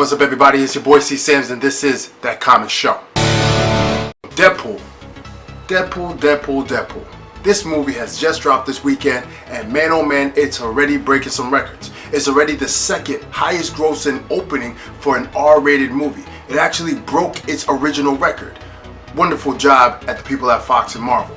What's up, everybody? It's your boy C.Sams, and this is That Comic Show. Deadpool. This movie has just dropped this weekend, and man oh man, it's already breaking some records. It's already the second highest grossing opening for an R-rated movie. It actually broke its original record. Wonderful job at the people at Fox and Marvel.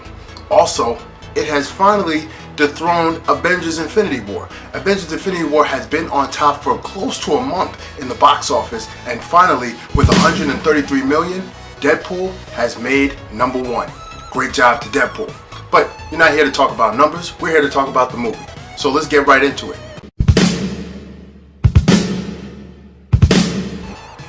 Also, it has finally dethroned Avengers Infinity War. Avengers Infinity War has been on top for close to a month in the box office, and finally, with 133 million, Deadpool has made #1. Great job to Deadpool. But you're not here to talk about numbers, we're here to talk about the movie. So let's get right into it.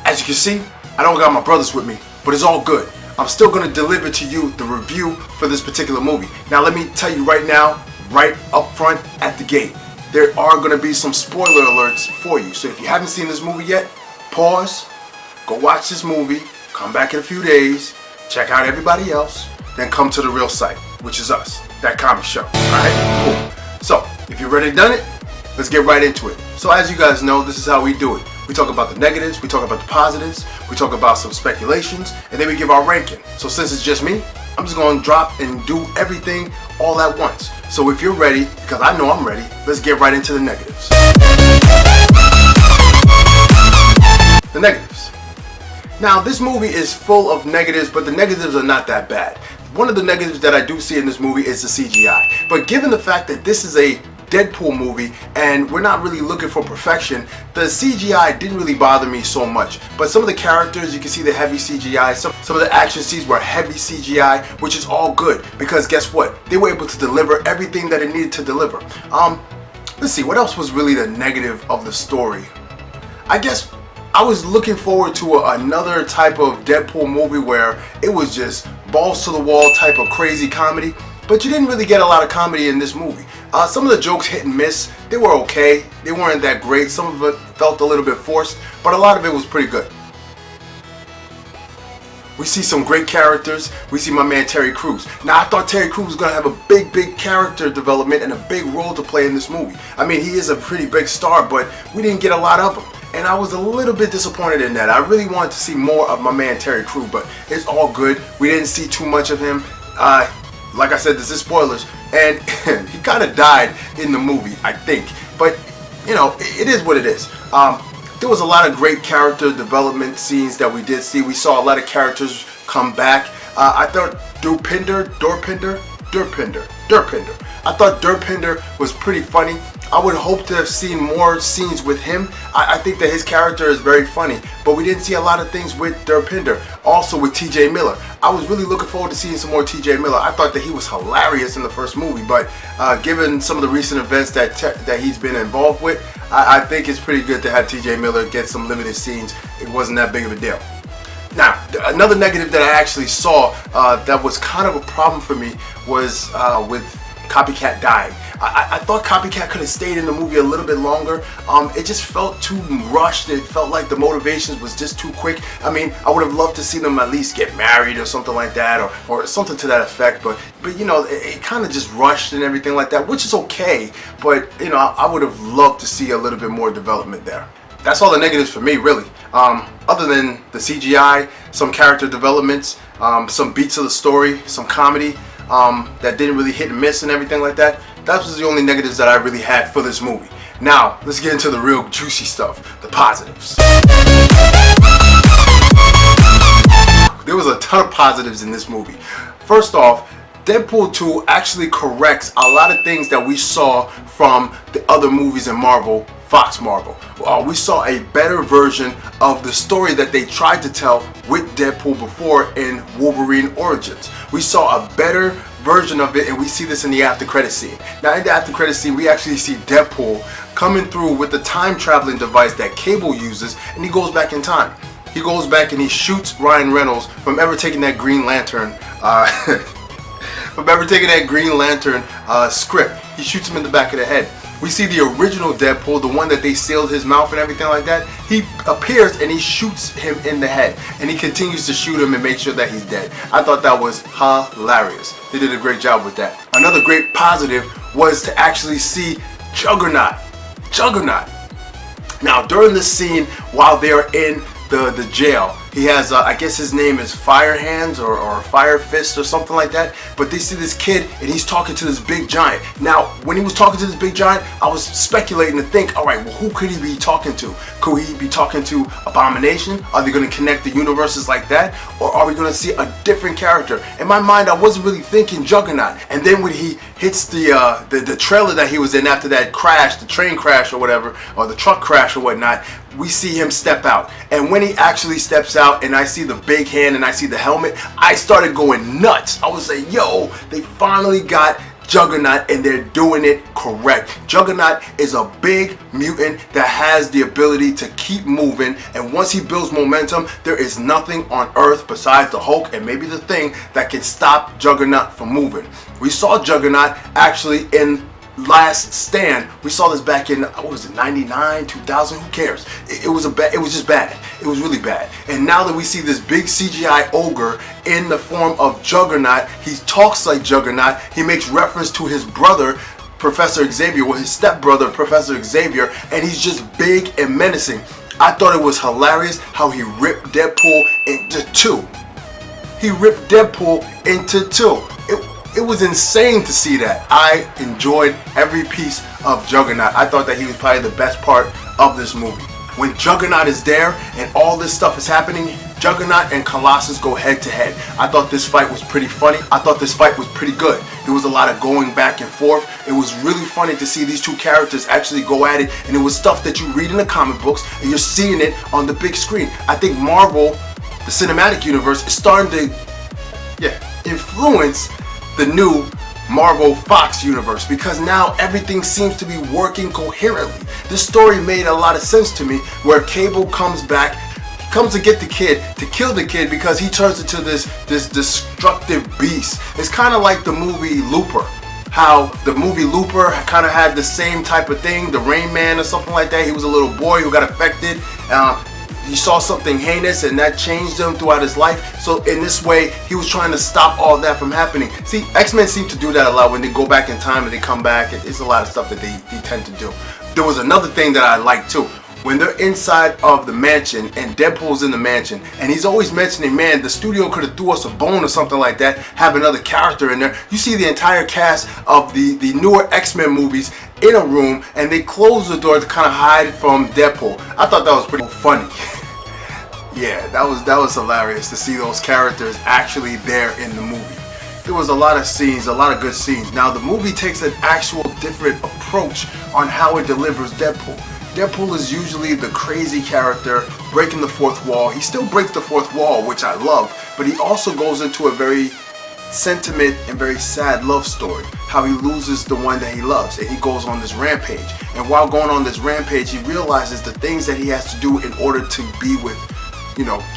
As you can see, I don't got my brothers with me, but it's all good. I'm still going to deliver to you the review for this particular movie. Now let me tell you right now, right up front at the gate, there are going to be some spoiler alerts for you. So if you haven't seen this movie yet, pause, go watch this movie, come back in a few days, check out everybody else, then come to the real site, which is us, That Comic Show. Alright, cool. So if you've already done it, let's get right into it. So as you guys know, this is how we do it. We talk about the negatives, we talk about the positives, we talk about some speculations, and then we give our ranking. So since it's just me, I'm just going to drop and do everything all at once. So if you're ready, because I know I'm ready, let's get right into the negatives. The negatives. Now this movie is full of negatives, but the negatives are not that bad. One of the negatives that I do see in this movie is the CGI. But given the fact that this is a Deadpool movie and we're not really looking for perfection, the CGI didn't really bother me so much. But some of the characters, you can see the heavy CGI, some of the action scenes were heavy CGI, which is all good because guess what? They were able to deliver everything that it needed to deliver. Let's see, what else was really the negative of the story? I guess I was looking forward to another type of Deadpool movie where it was just balls to the wall type of crazy comedy, but you didn't really get a lot of comedy in this movie. Some of the jokes hit and miss. They were okay. They weren't that great. Some of it felt a little bit forced, but a lot of it was pretty good. We see some great characters. We see my man Terry Crews. Now I thought Terry Crews was going to have a big character development and a big role to play in this movie. I mean, he is a pretty big star, but we didn't get a lot of him. And I was a little bit disappointed in that. I really wanted to see more of my man Terry Crews, but it's all good. We didn't see too much of him. Like I said, this is spoilers, and he kind of died in the movie, I think. But, you know, it is what it is. There was a lot of great character development scenes that we did see. We saw a lot of characters come back. I thought Durpinder. I thought Durpinder was pretty funny. I would hope to have seen more scenes with him. I think that his character is very funny, but we didn't see a lot of things with Durpinder. Also with T.J. Miller. I was really looking forward to seeing some more T.J. Miller. I thought that he was hilarious in the first movie, but given some of the recent events that he's been involved with, I think it's pretty good to have T.J. Miller get some limited scenes. It wasn't that big of a deal. Now, another negative that I actually saw that was kind of a problem for me was with Copycat dying. I thought Copycat could have stayed in the movie a little bit longer. It just felt too rushed. It felt like the motivations was just too quick. I mean, I would have loved to see them at least get married or something like that, or something to that effect. But you know, it kind of just rushed and everything like that, which is okay. But you know, I would have loved to see a little bit more development there. That's all the negatives for me, really. Other than the CGI, some character developments, some beats of the story, some comedy that didn't really hit and miss and everything like that. That was the only negatives that I really had for this movie. Now, let's get into the real juicy stuff, the positives. There was a ton of positives in this movie. First off, Deadpool 2 actually corrects a lot of things that we saw from the other movies in Marvel, Fox Marvel. We saw a better version of the story that they tried to tell with Deadpool before in Wolverine Origins. We saw a better version of it, and we see this in the after credit scene. Now in the after credit scene, we actually see Deadpool coming through with the time traveling device that Cable uses, and he goes back in time. He goes back and he shoots Ryan Reynolds from ever taking that Green Lantern script. He shoots him in the back of the head. We see the original Deadpool, the one that they sealed his mouth and everything like that. He appears and he shoots him in the head, and he continues to shoot him and make sure that he's dead. I thought that was hilarious. They did a great job with that. Another great positive was to actually see Juggernaut. Now, during this scene, while they're in the jail, he has, I guess his name is Fire Hands or Fire Fist or something like that. But they see this kid and he's talking to this big giant. Now, when he was talking to this big giant, I was speculating to think, all right, well, who could he be talking to? Could he be talking to Abomination? Are they going to connect the universes like that? Or are we going to see a different character? In my mind, I wasn't really thinking Juggernaut. And then when he hits the trailer that he was in after that crash, the train crash or whatever, or the truck crash or whatnot, we see him step out. And when he actually steps out and I see the big hand and I see the helmet, I started going nuts. I was like, yo, they finally got Juggernaut and they're doing it correct. Juggernaut is a big mutant that has the ability to keep moving, and once he builds momentum, there is nothing on Earth besides the Hulk and maybe the Thing that can stop Juggernaut from moving. We saw Juggernaut actually in Last Stand. We saw this back in, what was it, 99, 2000, who cares? It was just bad. It was really bad. And now that we see this big CGI ogre in the form of Juggernaut, he talks like Juggernaut. He makes reference to his brother, Professor Xavier, or his stepbrother, Professor Xavier, and he's just big and menacing. I thought it was hilarious how he ripped Deadpool into two. He ripped Deadpool into two. It was insane to see that. I enjoyed every piece of Juggernaut. I thought that he was probably the best part of this movie. When Juggernaut is there and all this stuff is happening, Juggernaut and Colossus go head to head. I thought this fight was pretty funny. I thought this fight was pretty good. There was a lot of going back and forth. It was really funny to see these two characters actually go at it, and it was stuff that you read in the comic books and you're seeing it on the big screen. I think Marvel, the cinematic universe, is starting to influence the new Marvel Fox universe, because now everything seems to be working coherently. This story made a lot of sense to me, where Cable comes back, comes to get the kid, to kill the kid, because he turns into this destructive beast. It's kind of like the movie Looper. How the movie Looper kind of had the same type of thing, the Rain Man or something like that. He was a little boy who got affected. He saw something heinous and that changed him throughout his life. So in this way, he was trying to stop all that from happening. See, X-Men seem to do that a lot when they go back in time and they come back. It's a lot of stuff that they tend to do. There was another thing that I liked too. When they're inside of the mansion and Deadpool's in the mansion and he's always mentioning, man, the studio could have threw us a bone or something like that, have another character in there. You see the entire cast of the newer X-Men movies in a room and they close the door to kind of hide from Deadpool. I thought that was pretty funny. Yeah, that was hilarious to see those characters actually there in the movie. There was a lot of scenes, a lot of good scenes. Now the movie takes an actual different approach on how it delivers Deadpool. Deadpool is usually the crazy character breaking the fourth wall. He still breaks the fourth wall, which I love, but he also goes into a very sentiment and very sad love story. How he loses the one that he loves and he goes on this rampage. And while going on this rampage, he realizes the things that he has to do in order to be with,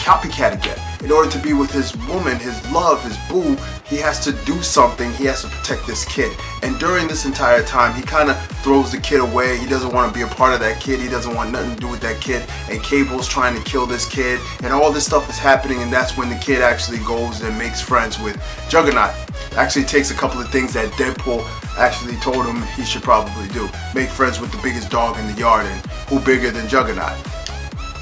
Copycat again. In order to be with his woman, his love, his boo, he has to do something. He has to protect this kid. And during this entire time, he kind of throws the kid away. He doesn't want to be a part of that kid. He doesn't want nothing to do with that kid. And Cable's trying to kill this kid. And all this stuff is happening. And that's when the kid actually goes and makes friends with Juggernaut. Actually takes a couple of things that Deadpool actually told him he should probably do. Make friends with the biggest dog in the yard, and who bigger than Juggernaut.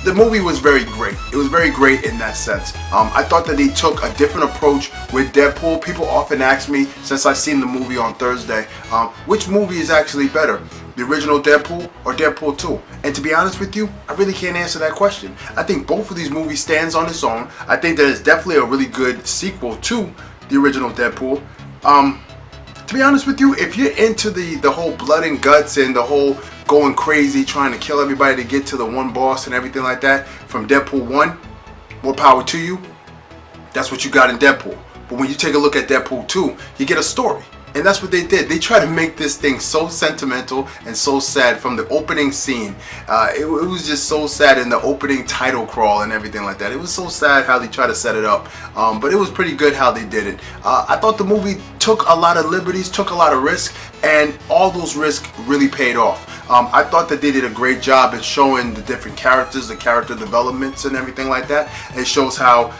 The movie was very great. It was very great in that sense. I thought that he took a different approach with Deadpool. People often ask me, since I've seen the movie on Thursday, which movie is actually better? The original Deadpool or Deadpool 2? And to be honest with you, I really can't answer that question. I think both of these movies stands on its own. I think that it's definitely a really good sequel to the original Deadpool. To be honest with you, if you're into the whole blood and guts and the whole going crazy, trying to kill everybody to get to the one boss and everything like that from Deadpool 1, more power to you. That's what you got in Deadpool. But when you take a look at Deadpool 2, you get a story. And that's what they did. They tried to make this thing so sentimental and so sad from the opening scene. It was just so sad in the opening title crawl and everything like that. It was so sad how they tried to set it up. But it was pretty good how they did it. I thought the movie took a lot of liberties, took a lot of risks, and all those risks really paid off. I thought that they did a great job at showing the different characters, the character developments and everything like that. It shows how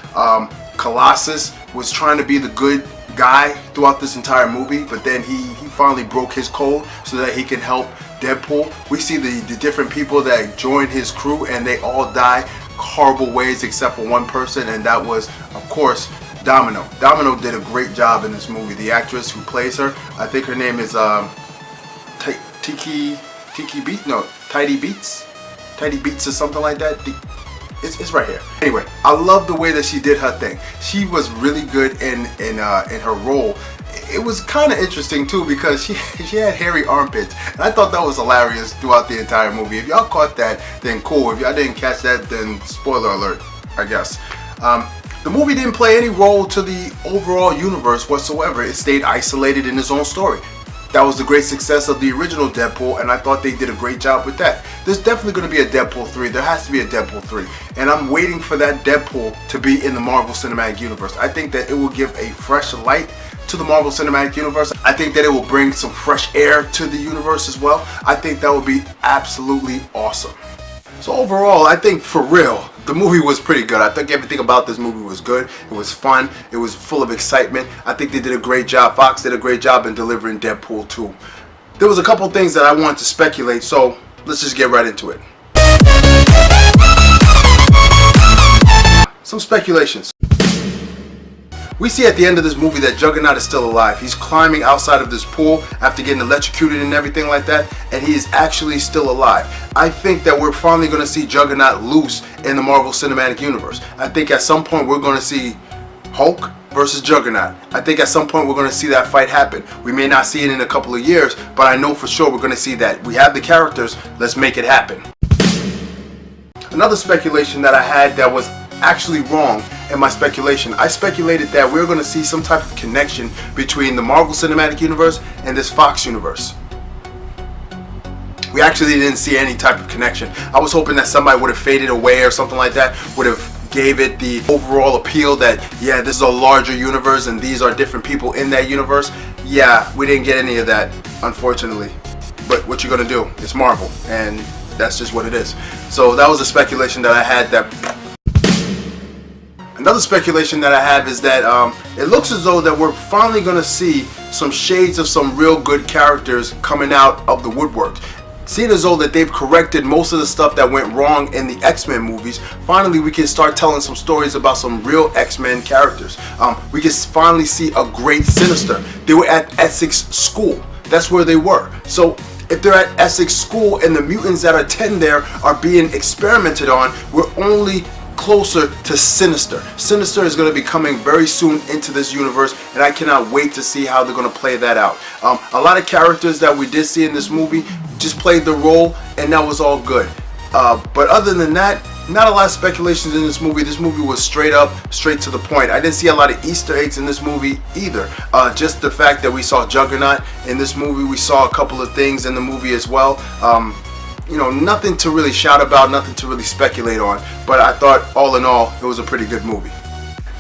Colossus was trying to be the good guy throughout this entire movie, but then he finally broke his code so that he can help Deadpool, we see the different people that join his crew, and they all die horrible ways except for one person, and that was, of course, Domino. Domino did a great job in this movie. The actress who plays her, I think her name is Tidy Beats or something like that. It's right here. Anyway, I love the way that she did her thing. She was really good in her role. It was kind of interesting too because she had hairy armpits, and I thought that was hilarious throughout the entire movie. If y'all caught that, then cool. If y'all didn't catch that, then spoiler alert, I guess. The movie didn't play any role to the overall universe whatsoever. It stayed isolated in its own story. That was the great success of the original Deadpool, and I thought they did a great job with that. There's definitely going to be a Deadpool 3. There has to be a Deadpool 3. And I'm waiting for that Deadpool to be in the Marvel Cinematic Universe. I think that it will give a fresh light to the Marvel Cinematic Universe. I think that it will bring some fresh air to the universe as well. I think that would be absolutely awesome. So overall, I think for real, the movie was pretty good. I think everything about this movie was good. It was fun. It was full of excitement. I think they did a great job. Fox did a great job in delivering Deadpool 2. There was a couple things that I wanted to speculate, so let's just get right into it. Some speculations. We see at the end of this movie that Juggernaut is still alive. He's climbing outside of this pool after getting electrocuted and everything like that, and he is actually still alive. I think that we're finally going to see Juggernaut loose in the Marvel Cinematic Universe. I think at some point we're going to see Hulk versus Juggernaut. I think at some point we're going to see that fight happen. We may not see it in a couple of years, but I know for sure we're going to see that. We have the characters, let's make it happen. Another speculation that I had that was actually wrong in my speculation. I speculated that we're going to see some type of connection between the Marvel Cinematic Universe and this Fox universe. We actually didn't see any type of connection. I was hoping that somebody would have faded away or something like that, would have gave it the overall appeal that, yeah, this is a larger universe and these are different people in that universe. Yeah, we didn't get any of that, unfortunately. But what you're going to do? It's Marvel, and that's just what it is. So that was a speculation that I had. Another speculation that I have is that it looks as though that we're finally going to see some shades of some real good characters coming out of the woodwork. Seeing as though that they've corrected most of the stuff that went wrong in the X-Men movies, finally we can start telling some stories about some real X-Men characters. We can finally see a great Sinister. They were at Essex School. That's where they were. So if they're at Essex School and the mutants that attend there are being experimented on, we're only closer to Sinister. Sinister is going to be coming very soon into this universe, and I cannot wait to see how they're going to play that out. A lot of characters that we did see in this movie just played the role, and that was all good. But other than that, not a lot of speculations in this movie. This movie was straight to the point. I didn't see a lot of Easter eggs in this movie either. Just the fact that we saw Juggernaut in this movie, we saw a couple of things in the movie as well. You know, nothing to really shout about, nothing to really speculate on, but I thought all in all it was a pretty good movie.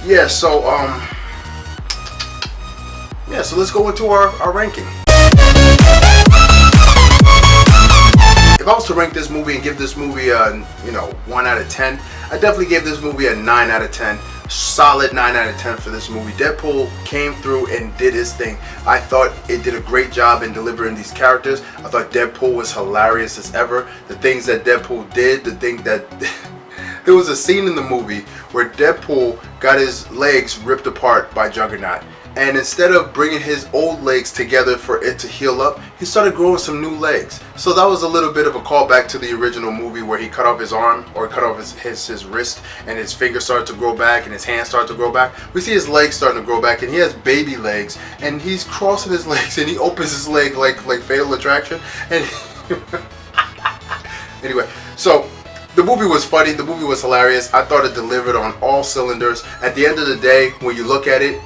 Yeah, so let's go into our ranking. If I was to rank this movie and give this movie a 1 out of 10, I definitely gave this movie a 9 out of 10. Solid 9 out of 10 for this movie. Deadpool came through and did his thing. I thought it did a great job in delivering these characters. I thought Deadpool was hilarious as ever. The things that Deadpool did, there was a scene in the movie where Deadpool got his legs ripped apart by Juggernaut. And instead of bringing his old legs together for it to heal up, he started growing some new legs. So that was a little bit of a callback to the original movie where he cut off his arm, or cut off his wrist, and his fingers started to grow back and his hands started to grow back. We see his legs starting to grow back, and he has baby legs, and he's crossing his legs, and he opens his leg like Fatal Attraction. And anyway, so the movie was funny. The movie was hilarious. I thought it delivered on all cylinders. At the end of the day, when you look at it,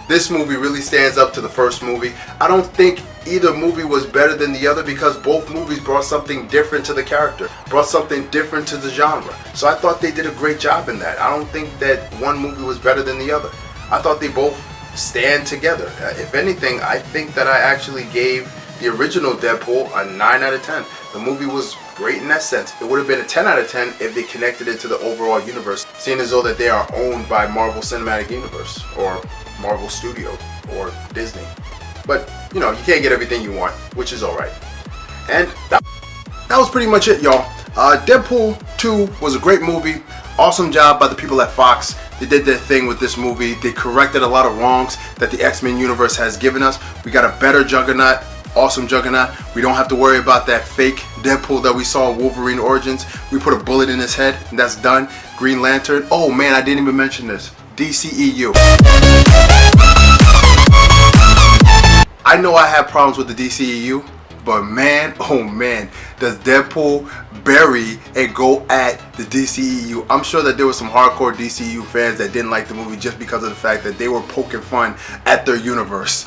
this movie really stands up to the first movie. I don't think either movie was better than the other because both movies brought something different to the character, brought something different to the genre. So I thought they did a great job in that. I don't think that one movie was better than the other. I thought they both stand together. If anything, I think that I actually gave the original Deadpool a 9 out of 10. The movie was great in that sense. It would have been a 10 out of 10 if they connected it to the overall universe, seeing as though that they are owned by Marvel Cinematic Universe or Marvel Studios or Disney. But you can't get everything you want, which is alright. And that was pretty much it, y'all. Deadpool 2 was a great movie. Awesome job by the people at Fox. They did their thing with this movie. They corrected a lot of wrongs that the X-Men universe has given us. We got a better Juggernaut. Awesome Juggernaut. We don't have to worry about that fake Deadpool that we saw in Wolverine Origins. We put a bullet in his head and that's done. Green Lantern. Oh man, I didn't even mention this. DCEU. I know I have problems with the DCEU, but man, oh man, does Deadpool bury and go at the DCEU. I'm sure that there were some hardcore DCEU fans that didn't like the movie just because of the fact that they were poking fun at their universe,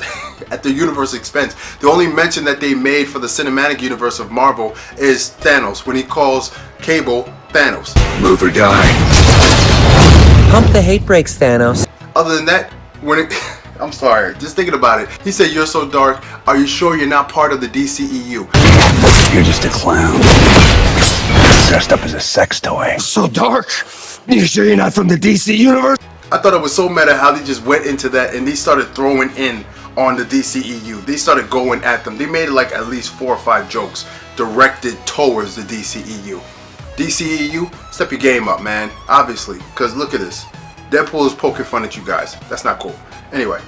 at their universe expense. The only mention that they made for the cinematic universe of Marvel is Thanos, when he calls Cable Thanos. Move or die. Pump the hate brakes, Thanos. Other than that, when it... I'm sorry, just thinking about it. He said, "You're so dark. Are you sure you're not part of the DCEU?" You're just a clown. Dressed up as a sex toy. So dark? You sure you're not from the DC universe? I thought it was so meta how they just went into that and they started throwing in on the DCEU. They started going at them. They made like at least 4 or 5 jokes directed towards the DCEU. DCEU, step your game up, man. Obviously, because look at this. Deadpool is poking fun at you guys. That's not cool. Anyway,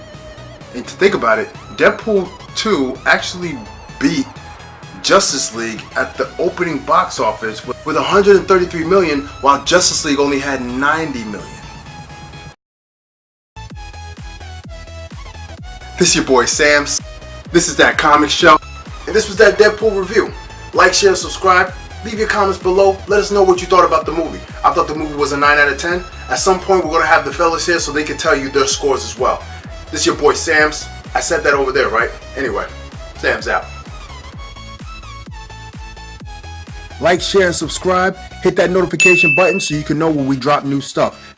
and to think about it, Deadpool 2 actually beat Justice League at the opening box office with 133 million, while Justice League only had 90 million. This is your boy Sams. This is That Comic Show, and this was that Deadpool review. Like, share, subscribe. Leave your comments below. Let us know what you thought about the movie. I thought the movie was a 9 out of 10. At some point, we're going to have the fellas here so they can tell you their scores as well. This is your boy Sams. I said that over there, right? Anyway, Sams out. Like, share, and subscribe. Hit that notification button so you can know when we drop new stuff.